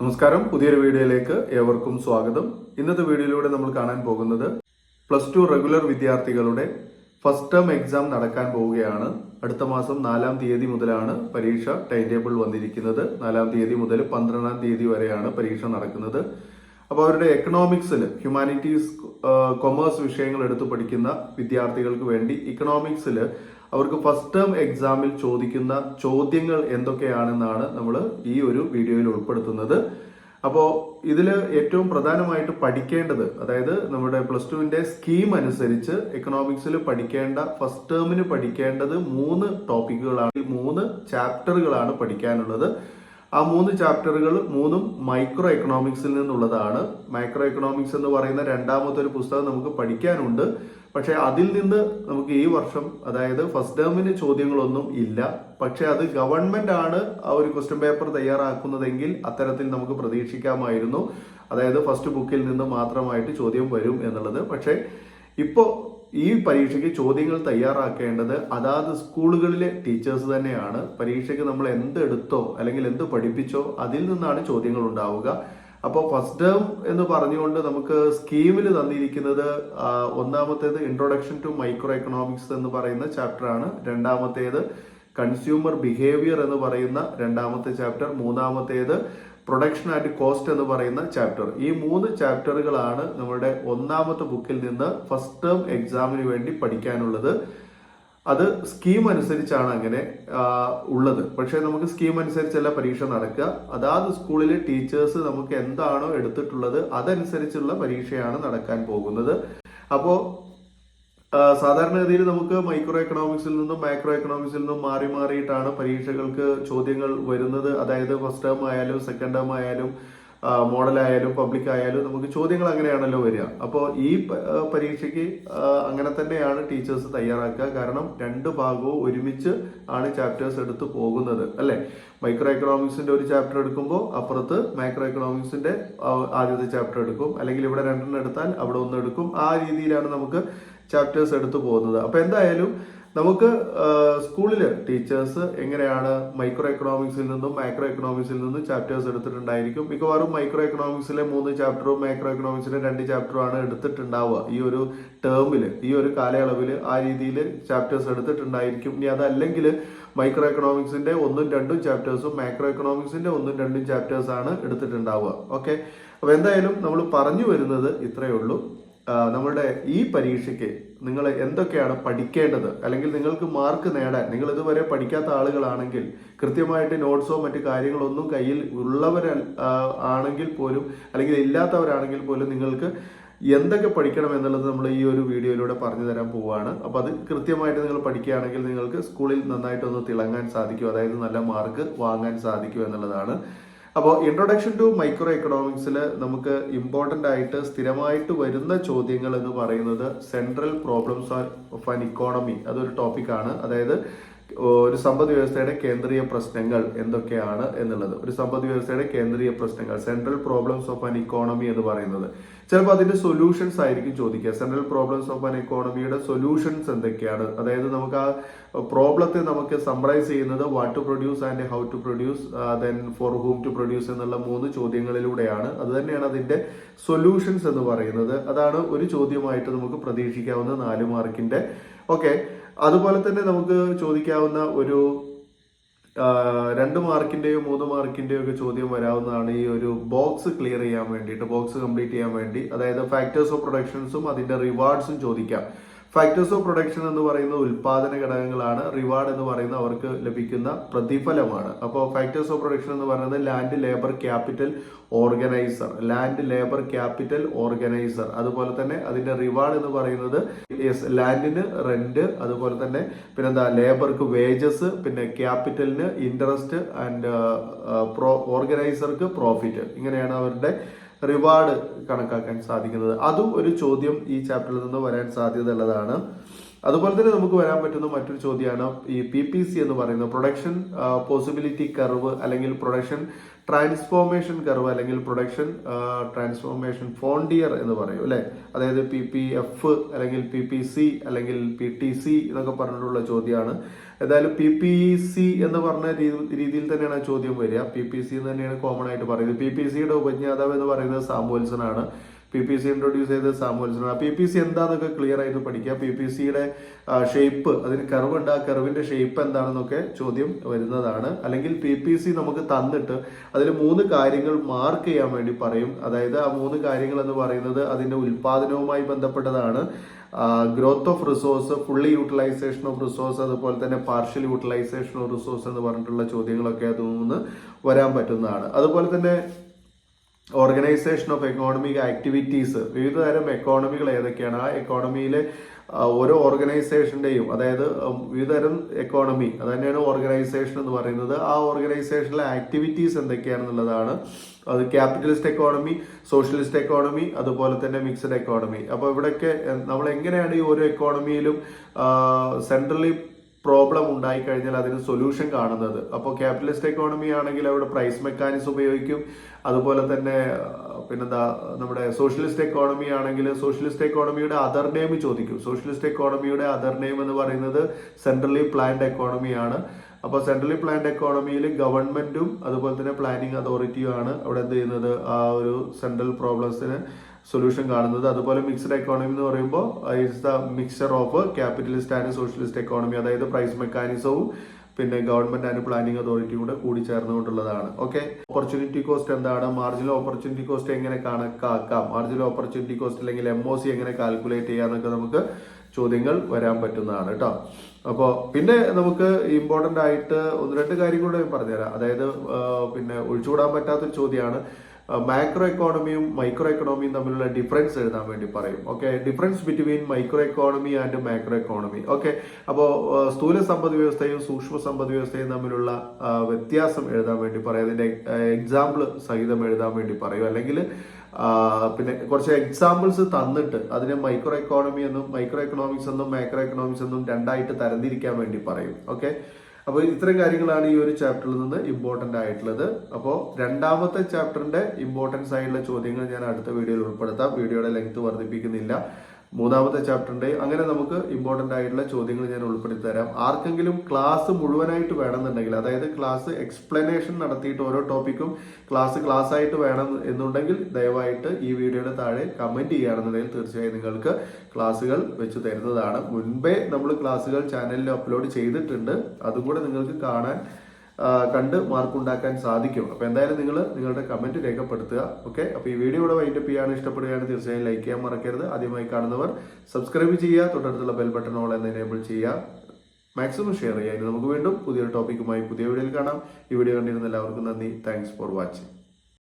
നമസ്കാരം, പുതിയൊരു വീഡിയോയിലേക്ക് ഏവർക്കും സ്വാഗതം. ഇന്നത്തെ വീഡിയോയിലൂടെ നമ്മൾ കാണാൻ പോകുന്നത് +2 റെഗുലർ വിദ്യാർത്ഥികളുടെ ഫസ്റ്റ് ടേം എക്സാം നടക്കാൻ പോവുകയാണ്. അടുത്ത മാസം 4-ാം തീയതി മുതലാണ് പരീക്ഷ ടൈം ടേബിൾ വന്നിരിക്കുന്നത്. 4-ാം തീയതി മുതൽ 12-ാം തീയതി വരെയാണ് പരീക്ഷ നടക്കുന്നത്. അപ്പോൾ അവരുടെ എക്കണോമിക്സിൽ ഹ്യൂമാനിറ്റീസ്, കൊമേഴ്സ് വിഷയങ്ങൾ എടുത്ത് പഠിക്കുന്ന വിദ്യാർത്ഥികൾക്ക് വേണ്ടി ഇക്കണോമിക്സിൽ അവർക്ക് ഫസ്റ്റ് ടേം എക്സാമിൽ ചോദിക്കുന്ന ചോദ്യങ്ങൾ എന്തൊക്കെയാണെന്നാണ് നമ്മൾ ഈ ഒരു വീഡിയോയിൽ ഉൾപ്പെടുത്തുന്നത്. അപ്പോൾ ഇതിൽ ഏറ്റവും പ്രധാനമായിട്ട് പഠിക്കേണ്ടത്, അതായത് നമ്മുടെ +2വിന്റെ സ്കീം അനുസരിച്ച് എക്കണോമിക്സിൽ പഠിക്കേണ്ട ഫസ്റ്റ് ടേമിന് പഠിക്കേണ്ടത് 3 ടോപ്പിക്കുകളാണ്, 3 ചാപ്റ്ററുകളാണ് പഠിക്കാനുള്ളത്. ആ 3 ചാപ്റ്ററുകൾ 3ഉം മൈക്രോ എക്കണോമിക്സിൽ നിന്നുള്ളതാണ്. മൈക്രോ എക്കണോമിക്സ് എന്ന് പറയുന്ന രണ്ടാമത്തെ ഒരു പുസ്തകം നമുക്ക് പഠിക്കാനുണ്ട്. പക്ഷെ അതിൽ നിന്ന് നമുക്ക് ഈ വർഷം, അതായത് ഫസ്റ്റ് ടേമിന് ചോദ്യങ്ങളൊന്നും ഇല്ല. പക്ഷെ അത് ഗവൺമെന്റ് ആണ് ആ ഒരു ക്വസ്റ്റ്യൻ പേപ്പർ തയ്യാറാക്കുന്നതെങ്കിൽ അത്തരത്തിൽ നമുക്ക് പ്രതീക്ഷിക്കാമായിരുന്നു. അതായത് ഫസ്റ്റ് ബുക്കിൽ നിന്ന് മാത്രമായിട്ട് ചോദ്യം വരും എന്നുള്ളത്. പക്ഷെ ഇപ്പോൾ ഈ പരീക്ഷയ്ക്ക് ചോദ്യങ്ങൾ തയ്യാറാക്കേണ്ടത് അതാത് സ്കൂളുകളിലെ ടീച്ചേഴ്സ് തന്നെയാണ്. പരീക്ഷയ്ക്ക് നമ്മൾ എന്തെടുത്തോ അല്ലെങ്കിൽ എന്ത് പഠിപ്പിച്ചോ അതിൽ നിന്നാണ് ചോദ്യങ്ങൾ ഉണ്ടാവുക. അപ്പോൾ ഫസ്റ്റ് ടേം എന്ന് പറഞ്ഞുകൊണ്ട് നമുക്ക് സ്കീമിൽ തന്നിരിക്കുന്നത് ഒന്നാമത്തേത് ഇൻട്രൊഡക്ഷൻ ടു മൈക്രോ എക്കണോമിക്സ് എന്ന് പറയുന്ന ചാപ്റ്ററാണ്. രണ്ടാമത്തേത് കൺസ്യൂമർ ബിഹേവിയർ എന്ന് പറയുന്ന രണ്ടാമത്തെ ചാപ്റ്റർ. മൂന്നാമത്തേത് പ്രൊഡക്ഷൻ ആൻഡ് കോസ്റ്റ് എന്ന് പറയുന്ന ചാപ്റ്റർ. ഈ 3 ചാപ്റ്ററുകളാണ് നമ്മുടെ ഒന്നാമത്തെ ബുക്കിൽ നിന്ന് ഫസ്റ്റ് ടേം എക്സാമിന് വേണ്ടി പഠിക്കാനുള്ളത്. അത് സ്കീം അനുസരിച്ചാണ് അങ്ങനെ ഉള്ളത്. പക്ഷെ നമുക്ക് സ്കീം അനുസരിച്ചല്ല പരീക്ഷ നടക്കുക. അതാത് സ്കൂളിലെ ടീച്ചേഴ്സ് നമുക്ക് എന്താണോ എടുത്തിട്ടുള്ളത് അതനുസരിച്ചുള്ള പരീക്ഷയാണ് നടക്കാൻ പോകുന്നത്. അപ്പോൾ സാധാരണഗതിയിൽ നമുക്ക് മൈക്രോ എക്കണോമിക്സിൽ നിന്നും മാക്രോ എക്കണോമിക്സിൽ നിന്നും മാറി മാറിയിട്ടാണ് പരീക്ഷകൾക്ക് ചോദ്യങ്ങൾ വരുന്നത്. അതായത് ഫസ്റ്റ് ടേം ആയാലും സെക്കൻഡ് ടേം ആയാലും മോഡലായാലും പബ്ലിക് ആയാലും നമുക്ക് ചോദ്യങ്ങൾ അങ്ങനെയാണല്ലോ വരിക. അപ്പോൾ ഈ പരീക്ഷയ്ക്ക് അങ്ങനെ തന്നെയാണ് ടീച്ചേഴ്സ് തയ്യാറാക്കുക. കാരണം 2 ഭാഗവും ഒരുമിച്ച് ആണ് ചാപ്റ്റേഴ്സ് എടുത്ത് പോകുന്നത്, അല്ലെ? മൈക്രോ എക്കണോമിക്സിന്റെ ഒരു ചാപ്റ്റർ എടുക്കുമ്പോൾ അപ്പുറത്ത് മാക്രോ എക്കണോമിക്സിന്റെ ആദ്യത്തെ ചാപ്റ്റർ എടുക്കും. അല്ലെങ്കിൽ ഇവിടെ 2 എടുത്താൽ അവിടെ 1 എടുക്കും. ആ രീതിയിലാണ് നമുക്ക് ചാപ്റ്റേഴ്സ് എടുത്തു പോകുന്നത്. അപ്പൊ എന്തായാലും നമുക്ക് സ്കൂളിൽ ടീച്ചേഴ്സ് എങ്ങനെയാണ് മൈക്രോ എക്കണോമിക്സിൽ നിന്നും മാക്രോ എക്കണോമിക്സിൽ നിന്നും ചാപ്റ്റേഴ്സ് എടുത്തിട്ടുണ്ടായിരിക്കും. മിക്കവാറും മൈക്രോ എക്കണോമിക്സിലെ 3 ചാപ്റ്ററും മാക്രോ എക്കണോമിക്സിലെ 2 ചാപ്റ്ററും ആണ് എടുത്തിട്ടുണ്ടാവുക. ഈ ഒരു ടേമിൽ, ഈ ഒരു കാലയളവിൽ ആ രീതിയിൽ ചാപ്റ്റേഴ്സ് എടുത്തിട്ടുണ്ടായിരിക്കും. ഇനി അതല്ലെങ്കിൽ മൈക്രോ എക്കണോമിക്സിന്റെ 1ഉം 2ഉം ചാപ്റ്റേഴ്സും മാക്രോ എക്കണോമിക്സിന്റെ 1ഉം 2ഉം ചാപ്റ്റേഴ്സ് ആണ് എടുത്തിട്ടുണ്ടാവുക. ഓക്കെ, അപ്പൊ എന്തായാലും നമ്മൾ പറഞ്ഞു വരുന്നത് ഇത്രയേ ഉള്ളൂ. നമ്മളുടെ ഈ പരീക്ഷയ്ക്ക് നിങ്ങൾ എന്തൊക്കെയാണ് പഠിക്കേണ്ടത്, അല്ലെങ്കിൽ നിങ്ങൾക്ക് മാർക്ക് നേടാൻ, നിങ്ങൾ ഇതുവരെ പഠിക്കാത്ത ആളുകളാണെങ്കിൽ കൃത്യമായിട്ട് നോട്ട്സോ മറ്റു കാര്യങ്ങളൊന്നും കയ്യിൽ ഉള്ളവർ ആണെങ്കിൽ പോലും, അല്ലെങ്കിൽ ഇല്ലാത്തവരാണെങ്കിൽ പോലും നിങ്ങൾക്ക് എന്തൊക്കെ പഠിക്കണം എന്നുള്ളത് നമ്മൾ ഈ ഒരു വീഡിയോയിലൂടെ പറഞ്ഞു തരാൻ പോവുകയാണ്. അപ്പോൾ അത് കൃത്യമായിട്ട് നിങ്ങൾ പഠിക്കുകയാണെങ്കിൽ നിങ്ങൾക്ക് സ്കൂളിൽ നന്നായിട്ടൊന്ന് തിളങ്ങാൻ സാധിക്കും, അതായത് നല്ല മാർക്ക് വാങ്ങാൻ സാധിക്കും എന്നുള്ളതാണ്. അപ്പോൾ ഇൻട്രൊഡക്ഷൻ ടു മൈക്രോ എക്കണോമിക്സിൽ നമുക്ക് ഇമ്പോർട്ടൻ്റ് ആയിട്ട് സ്ഥിരമായിട്ട് വരുന്ന ചോദ്യങ്ങൾ എന്ന് പറയുന്നത് central problems of an economy, അതൊരു ടോപ്പിക്കാണ്. അതായത് ഒരു സമ്പദ് വ്യവസ്ഥയുടെ കേന്ദ്രീയ പ്രശ്നങ്ങൾ എന്തൊക്കെയാണ് എന്നുള്ളത്. ഒരു സമ്പദ് വ്യവസ്ഥയുടെ കേന്ദ്രീയ പ്രശ്നങ്ങൾ, central problems of an economy എന്ന് പറയുന്നത്. ചിലപ്പോൾ അതിന്റെ സൊല്യൂഷൻസ് ആയിരിക്കും ചോദിക്കുക. സെൻട്രൽ പ്രോബ്ലംസ് ഓഫ് ആൻ ഇക്കോണമിയുടെ സൊല്യൂഷൻസ് എന്തൊക്കെയാണ്, അതായത് നമുക്ക് ആ പ്രോബ്ലത്തെ നമുക്ക് സമ്മറൈസ് ചെയ്യുന്നത് what to produce and how to produce, then for whom to produce എന്നുള്ള 3 ചോദ്യങ്ങളിലൂടെയാണ്. അത് തന്നെയാണ് അതിന്റെ സൊല്യൂഷൻസ് എന്ന് പറയുന്നത്. അതാണ് ഒരു ചോദ്യമായിട്ട് നമുക്ക് പ്രതീക്ഷിക്കാവുന്ന 4 മാർക്കിന്റെ. ഓക്കെ, അതുപോലെ തന്നെ നമുക്ക് ചോദിക്കാവുന്ന ഒരു 2 മാർക്കിന്റെയോ 3 മാർക്കിന്റെയോ ഒക്കെ ചോദ്യം വരാവുന്നതാണ് ഈ ഒരു ബോക്സ് ക്ലിയർ ചെയ്യാൻ വേണ്ടിയിട്ട്, ബോക്സ് കംപ്ലീറ്റ് ചെയ്യാൻ വേണ്ടി. അതായത് ഫാക്ടേഴ്സ് ഓഫ് പ്രൊഡക്ഷൻസും അതിന്റെ റിവാർഡ്സും ചോദിക്കാം. ഫാക്ടേഴ്സ് ഓഫ് പ്രൊഡക്ഷൻ എന്ന് പറയുന്നത് ഉൽപാദന ഘടകങ്ങളാണ്. റിവാർഡ് എന്ന് പറയുന്നത് അവർക്ക് ലഭിക്കുന്ന പ്രതിഫലമാണ്. അപ്പോൾ ഫാക്ടേഴ്സ് ഓഫ് പ്രൊഡക്ഷൻ എന്ന് പറയുന്നത് land labour capital organiser, land labour capital organiser. അതുപോലെ തന്നെ അതിന്റെ റിവാർഡ് എന്ന് പറയുന്നത് ലാൻഡിന് റെന്റ്, അതുപോലെ തന്നെ പിന്നെന്താ ലേബർക്ക് വേജസ്, പിന്നെ ക്യാപിറ്റലിന് ഇൻട്രസ്റ്റ് ആൻഡ് ഓർഗനൈസർക്ക് പ്രോഫിറ്റ്. ഇങ്ങനെയാണ് അവരുടെ റിവാർഡ് കണക്കാക്കാൻ സാധിക്കുന്നത്. അതും ഒരു ചോദ്യം ഈ ചാപ്റ്ററിൽ നിന്ന് വരാൻ സാധ്യത ഉള്ളതാണ്. അതുപോലെ തന്നെ നമുക്ക് വരാൻ പറ്റുന്ന മറ്റൊരു ചോദ്യമാണ് ഈ PPC എന്ന് പറയുന്നത്, പ്രൊഡക്ഷൻ പോസിബിലിറ്റി കർവ്, അല്ലെങ്കിൽ പ്രൊഡക്ഷൻ ട്രാൻസ്ഫോർമേഷൻ കർവ്, അല്ലെങ്കിൽ പ്രൊഡക്ഷൻ ട്രാൻസ്ഫോർമേഷൻ ഫോണ്ടിയർ എന്ന് പറയും, അല്ലെ? അതായത് PPF അല്ലെങ്കിൽ PPC അല്ലെങ്കിൽ PTC എന്നൊക്കെ പറഞ്ഞിട്ടുള്ള ചോദ്യമാണ്. ഏതായാലും PPC എന്ന് പറഞ്ഞ രീതിയിൽ തന്നെയാണ് ചോദ്യം വരിക. PPC എന്ന് തന്നെയാണ് കോമൺ ആയിട്ട് പറയുന്നത്. PPCയുടെ ഉപജ്ഞാതാവ് എന്ന് പറയുന്നത് സാമുവൽസൺ ആണ്. PPC ഇൻട്രൊഡ്യൂസ് ചെയ്തത് സാമുവൽസൺ ആണ്. PPC എന്താണെന്നൊക്കെ ക്ലിയർ ആയിട്ട് പഠിക്കുക. PPCയുടെ ഷേപ്പ്, അതിന് കർവ് ഉണ്ട്, ആ കർവിന്റെ ഷേപ്പ് എന്താണെന്നൊക്കെ ചോദ്യം വരുന്നതാണ്. അല്ലെങ്കിൽ PPC നമുക്ക് തന്നിട്ട് അതിൽ 3 കാര്യങ്ങൾ മാർക്ക് ചെയ്യാൻ വേണ്ടി പറയും. അതായത് ആ 3 കാര്യങ്ങൾ എന്ന് പറയുന്നത് അതിന്റെ ഉൽപാദനവുമായി ബന്ധപ്പെട്ടതാണ്. Growth of resource, fully utilisation of resource, അതുപോലെ തന്നെ പാർഷ്യൽ യൂട്ടിലൈസേഷൻ ഓഫ് റിസോഴ്സ് എന്ന് പറഞ്ഞിട്ടുള്ള ചോദ്യങ്ങളൊക്കെ അതിൽ നിന്ന് വരാൻ പറ്റുന്നതാണ്. അതുപോലെ തന്നെ ഓർഗനൈസേഷൻ ഓഫ് എക്കോണമിക് ആക്ടിവിറ്റീസ്, വിവിധ തരം എക്കോണമികൾ ഏതൊക്കെയാണ്, ആ എക്കോണമിയിലെ ഓരോ ഓർഗനൈസേഷന്റെയും, അതായത് വിവിധതരം എക്കോണമി, അത് തന്നെയാണ് ഓർഗനൈസേഷൻ എന്ന് പറയുന്നത്. ആ ഓർഗനൈസേഷനിലെ ആക്ടിവിറ്റീസ് എന്തൊക്കെയാണെന്നുള്ളതാണ്. അത് ക്യാപിറ്റലിസ്റ്റ് എക്കോണമി, സോഷ്യലിസ്റ്റ് എക്കോണമി, അതുപോലെ തന്നെ മിക്സഡ് എക്കോണമി. അപ്പോൾ ഇവിടെയൊക്കെ നമ്മൾ എങ്ങനെയാണ് ഈ ഓരോ എക്കോണമിയിലും സെൻട്രലി പ്രോബ്ലം ഉണ്ടായി കഴിഞ്ഞാൽ അതിന് സൊല്യൂഷൻ കാണുന്നത്. അപ്പോൾ ക്യാപിറ്റലിസ്റ്റ് എക്കോണമി ആണെങ്കിൽ അവിടെ പ്രൈസ് മെക്കാനിസം ഉപയോഗിക്കും. അതുപോലെ തന്നെ പിന്നെന്താ, നമ്മുടെ സോഷ്യലിസ്റ്റ് എക്കോണമി ആണെങ്കിൽ സോഷ്യലിസ്റ്റ് എക്കോണമിയുടെ അതർ നെയിം ചോദിക്കും. സോഷ്യലിസ്റ്റ് എക്കോണമിയുടെ അതർ നെയിം എന്ന് പറയുന്നത് സെൻട്രലി പ്ലാൻഡ് എക്കോണമിയാണ്. അപ്പോൾ സെൻട്രലി പ്ലാൻഡ് എക്കോണമിയിൽ ഗവൺമെന്റും അതുപോലെ തന്നെ പ്ലാനിങ് അതോറിറ്റിയും ആണ് അവിടെ എന്ത് ചെയ്യുന്നത്, ആ ഒരു സെൻട്രൽ പ്രോബ്ലംസിന് സൊല്യൂഷൻ കാണുന്നത്. അതുപോലെ മിക്സ്ഡ് എക്കോണമി എന്ന് പറയുമ്പോൾ it's the mixture of capitalist and socialist economy, അതായത് പ്രൈസ് മെക്കാനിസവും പിന്നെ ഗവൺമെന്റ് ആൻഡ് പ്ലാനിങ് അതോറിറ്റിയും കൂടെ കൂടി ചേർന്നുകൊണ്ടുള്ളതാണ്. ഓക്കെ, ഓപ്പർച്യൂണിറ്റി കോസ്റ്റ് എന്താണ്, മാർജിനൽ ഓപ്പർച്യൂണിറ്റി കോസ്റ്റ് എങ്ങനെ കണക്കാക്കാം, മാർജിനൽ ഓപ്പർച്യൂണിറ്റി കോസ്റ്റ് അല്ലെങ്കിൽ MOC എങ്ങനെ കാൽക്കുലേറ്റ് ചെയ്യാന്നൊക്കെ നമുക്ക് ചോദ്യങ്ങൾ വരാൻ പറ്റുന്നതാണ് കേട്ടോ. അപ്പോൾ പിന്നെ നമുക്ക് ഇമ്പോർട്ടന്റ് ആയിട്ട് 1-2 കാര്യം കൂടെ പറഞ്ഞുതരാം. അതായത് പിന്നെ ഒഴിച്ചുകൂടാൻ പറ്റാത്തൊരു ചോദ്യമാണ് മാക്രോ എക്കോണമിയും മൈക്രോ എക്കോണമിയും തമ്മിലുള്ള ഡിഫറൻസ് എഴുതാൻ വേണ്ടി പറയും. Okay, difference between micro economy and macro economy. Okay, അപ്പോൾ സ്ഥൂല സമ്പദ് വ്യവസ്ഥയും സൂക്ഷ്മ സമ്പദ് വ്യവസ്ഥയും തമ്മിലുള്ള വ്യത്യാസം എഴുതാൻ വേണ്ടി പറയും. അതിന്റെ എക്സാമ്പിൾ സഹിതം എഴുതാൻ വേണ്ടി പറയും. അല്ലെങ്കിൽ പിന്നെ കുറച്ച് എക്സാമ്പിൾസ് തന്നിട്ട് അതിനെ മൈക്രോ എക്കോണമി എന്നും മൈക്രോ എക്കണോമിക്സ് എന്നും മാക്രോ എക്കണോമിക്സ് എന്നും രണ്ടായിട്ട് തരംതിരിക്കാൻ വേണ്ടി പറയും. ഓക്കെ, അപ്പോൾ ഇത്തരം കാര്യങ്ങളാണ് ഈ ഒരു ചാപ്റ്ററിൽ നിന്ന് ഇമ്പോർട്ടന്റ് ആയിട്ടുള്ളത്. അപ്പോൾ 2ാമത്തെ ചാപ്റ്ററിന്റെ ഇമ്പോർട്ടൻസ് ആയിട്ടുള്ള ചോദ്യങ്ങൾ ഞാൻ അടുത്ത വീഡിയോയിൽ ഉൾപ്പെടുത്താം. വീഡിയോയുടെ ലെങ്ത് വർദ്ധിപ്പിക്കുന്നില്ല. 3ാമത്തെ ചാപ്റ്ററിന്റെ അങ്ങനെ നമുക്ക് ഇമ്പോർട്ടന്റ് ആയിട്ടുള്ള ചോദ്യങ്ങൾ ഞാൻ ഉൾപ്പെടുത്തി തരാം. ആർക്കെങ്കിലും ക്ലാസ് മുഴുവനായിട്ട് വേണമെന്നുണ്ടെങ്കിൽ, അതായത് ക്ലാസ് എക്സ്പ്ലനേഷൻ നടത്തിയിട്ട് ഓരോ ടോപ്പിക്കും ക്ലാസ് ആയിട്ട് വേണം എന്നുണ്ടെങ്കിൽ ദയവായിട്ട് ഈ വീഡിയോയുടെ താഴെ കമന്റ് ചെയ്യുകയാണെന്നുണ്ടെങ്കിൽ തീർച്ചയായും നിങ്ങൾക്ക് ക്ലാസ്സുകൾ വെച്ച് തരുന്നതാണ്. മുൻപേ നമ്മൾ ക്ലാസ്സുകൾ ചാനലിൽ അപ്ലോഡ് ചെയ്തിട്ടുണ്ട്. അതും കൂടെ നിങ്ങൾക്ക് കണ്ട് മാർക്ക് ഉണ്ടാക്കാൻ സാധിക്കും. അപ്പോൾ എന്തായാലും നിങ്ങൾ നിങ്ങളുടെ കമന്റ് രേഖപ്പെടുത്തുക. ഓക്കെ, അപ്പോൾ ഈ വീഡിയോ ഇവിടെ വൈൻഡപ്പ് ചെയ്യാൻ ഇഷ്ടപ്പെടുകയാണ് തീർച്ചയായും ലൈക്ക് ചെയ്യാൻ മറക്കരുത്. ആദ്യമായി കാണുന്നവർ സബ്സ്ക്രൈബ് ചെയ്യുക, തൊട്ടടുത്തുള്ള ബെൽ ബട്ടൺ ഓൾ എന്ന് എനേബിൾ ചെയ്യുക, മാക്സിമം ഷെയർ ചെയ്യുക. ഇനി നമുക്ക് വീണ്ടും പുതിയൊരു ടോപ്പിക്കുമായി പുതിയ വീഡിയോയിൽ കാണാം. ഈ വീഡിയോ കണ്ടിരുന്ന എല്ലാവർക്കും നന്ദി. Thanks for watching.